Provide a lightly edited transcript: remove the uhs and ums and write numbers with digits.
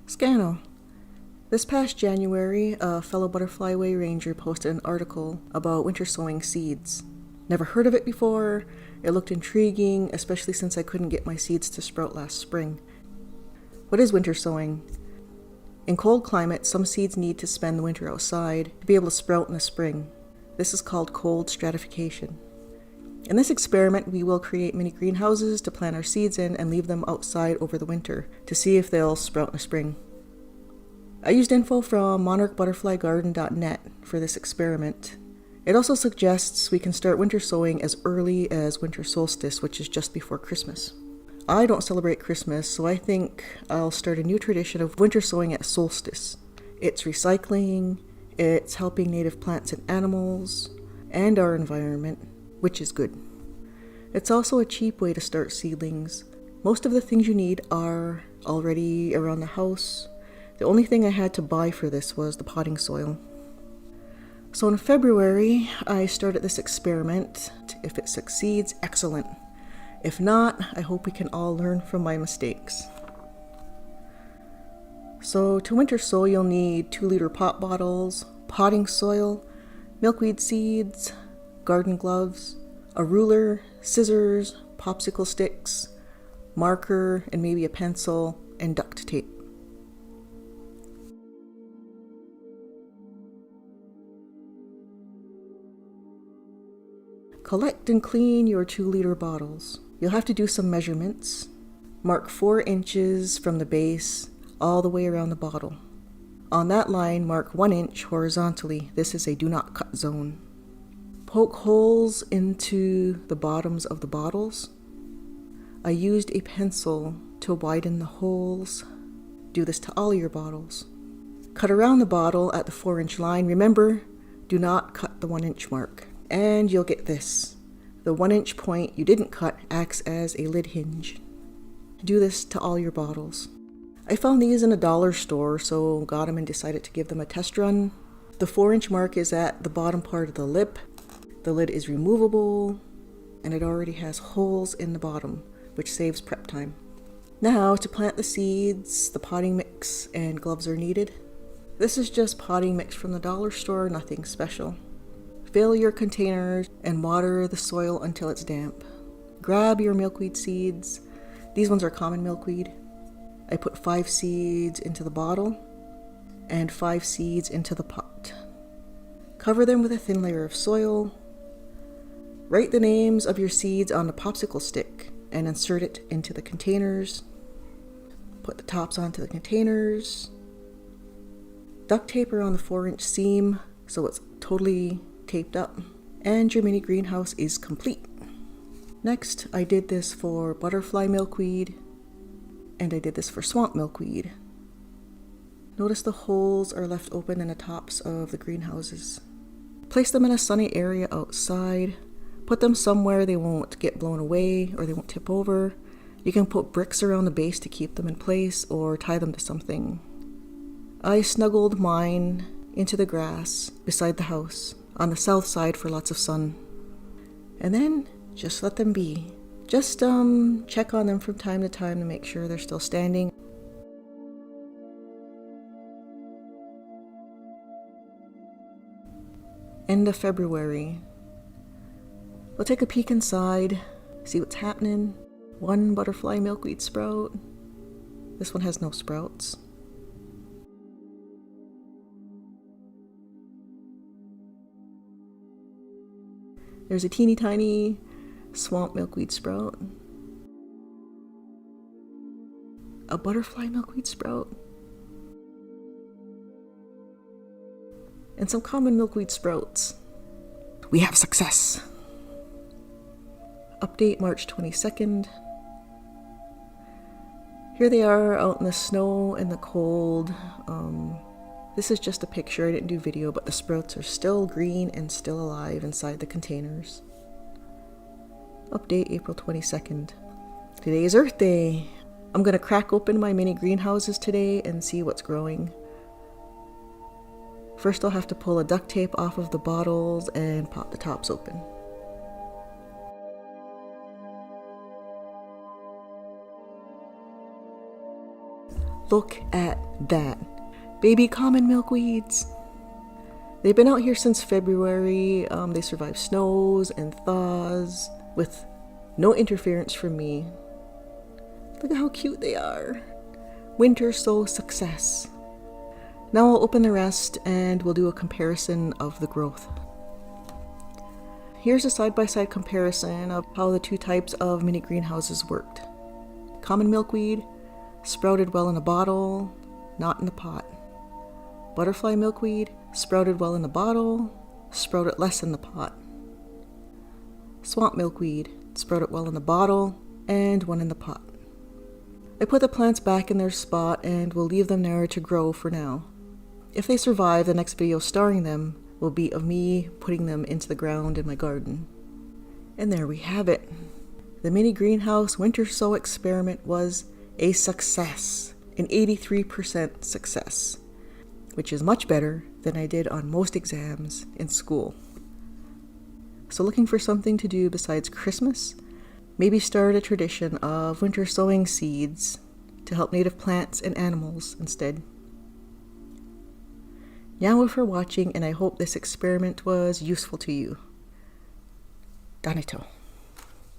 Scano. This past January, a fellow Butterflyway ranger posted an article about winter sowing seeds. Never heard of it before. It looked intriguing, especially since I couldn't get my seeds to sprout last spring. What is winter sowing? In cold climates, some seeds need to spend the winter outside to be able to sprout in the spring. This is called cold stratification. In this experiment, we will create mini greenhouses to plant our seeds in and leave them outside over the winter to see if they'll sprout in the spring. I used info from monarchbutterflygarden.net for this experiment. It also suggests we can start winter sowing as early as winter solstice, which is just before Christmas. I don't celebrate Christmas, so I think I'll start a new tradition of winter sowing at solstice. It's recycling, it's helping native plants and animals, and our environment, which is good. It's also a cheap way to start seedlings. Most of the things you need are already around the house. The only thing I had to buy for this was the potting soil. So in February, I started this experiment. If it succeeds, excellent. If not, I hope we can all learn from my mistakes. So to winter sow, you'll need 2-liter pot bottles, potting soil, milkweed seeds, garden gloves, a ruler, scissors, popsicle sticks, marker, and maybe a pencil, and duct tape. Collect and clean your 2-liter bottles. You'll have to do some measurements. Mark 4 inches from the base all the way around the bottle. On that line, mark 1 inch horizontally. This is a do not cut zone. Poke holes into the bottoms of the bottles. I used a pencil to widen the holes. Do this to all your bottles. Cut around the bottle at the 4-inch line. Remember, do not cut the 1-inch mark. And you'll get this. The 1-inch point you didn't cut acts as a lid hinge. Do this to all your bottles. I found these in a dollar store, so got them and decided to give them a test run. The 4-inch mark is at the bottom part of the lip. The lid is removable, and it already has holes in the bottom, which saves prep time. Now, to plant the seeds, the potting mix and gloves are needed. This is just potting mix from the dollar store, nothing special. Fill your containers and water the soil until it's damp. Grab your milkweed seeds. These ones are common milkweed. I put 5 seeds into the bottle and 5 seeds into the pot. Cover them with a thin layer of soil. Write the names of your seeds on the popsicle stick and insert it into the containers. Put the tops onto the containers. Duct tape around the 4-inch seam so it's totally taped up, and your mini greenhouse is complete. Next, I did this for butterfly milkweed, and I did this for swamp milkweed. Notice the holes are left open in the tops of the greenhouses. Place them in a sunny area outside. Put them somewhere they won't get blown away or they won't tip over. You can put bricks around the base to keep them in place or tie them to something. I snuggled mine into the grass beside the house on the south side for lots of sun. And then just let them be. Just check on them from time to time to make sure they're still standing. End of February. We'll take a peek inside, see what's happening. 1 butterfly milkweed sprout. This one has no sprouts. There's a teeny tiny swamp milkweed sprout. A butterfly milkweed sprout. And some common milkweed sprouts. We have success! Update March 22nd. Here they are out in the snow and the cold. This is just a picture, I didn't do video, but the sprouts are still green and still alive inside the containers. Update April 22nd. Today is Earth Day. I'm gonna crack open my mini greenhouses today and see what's growing. First I'll have to pull a duct tape off of the bottles and pop the tops open. Look at that. Baby common milkweeds. They've been out here since February. They survive snows and thaws with no interference from me. Look at how cute they are. Winter sow success. Now I'll open the rest and we'll do a comparison of the growth. Here's a side-by-side comparison of how the two types of mini greenhouses worked. Common milkweed sprouted well in a bottle, not in the pot. Butterfly milkweed sprouted well in the bottle, sprouted less in the pot. Swamp milkweed sprouted well in the bottle and one in the pot. I put the plants back in their spot and will leave them there to grow for now. If they survive, the next video starring them will be of me putting them into the ground in my garden. And there we have it. The mini greenhouse winter sow experiment was a success, an 83% success, which is much better than I did on most exams in school. So looking for something to do besides Christmas? Maybe start a tradition of winter sowing seeds to help native plants and animals instead. Nyawa for watching, and I hope this experiment was useful to you. Ganito.